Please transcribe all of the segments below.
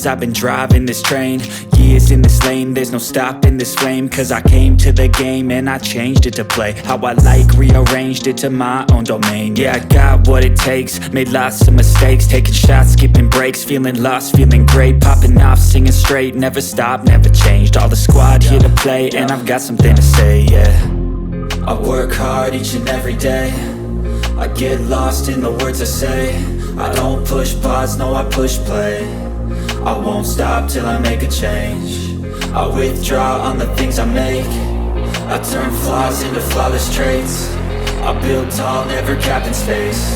years I've been driving this train, years in this lane, there's no stopping this flame. Cause I came to the game and I changed it to play how I like, rearranged it to my own domain. Yeah, I got what it takes, made lots of mistakes, taking shots, skipping breaks, feeling lost, feeling great, popping off, singing straight, never stopped, never changed. All the squad here to play and I've got something to say, yeah. I work hard each and every day, I get lost in the words I say. I don't push pause, no I push play. I won't stop till I make a change. I withdraw on the things I make. I turn flaws into flawless traits. I build tall, never capped in space.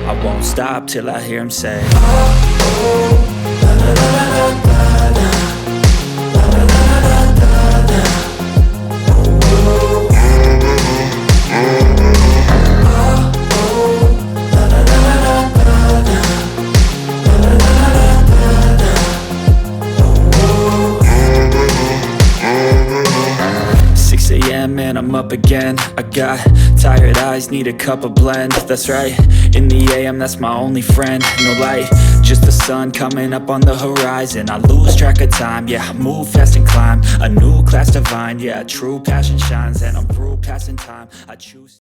I won't stop till I hear him say, oh, oh, la la la la la la. And I'm up again. I got tired eyes, need a cup of blend. That's right, in the AM, that's my only friend. No light, just the sun coming up on the horizon. I lose track of time, yeah, I move fast and climb a new class divine. Yeah, true passion shines and I'm through passing time. I choose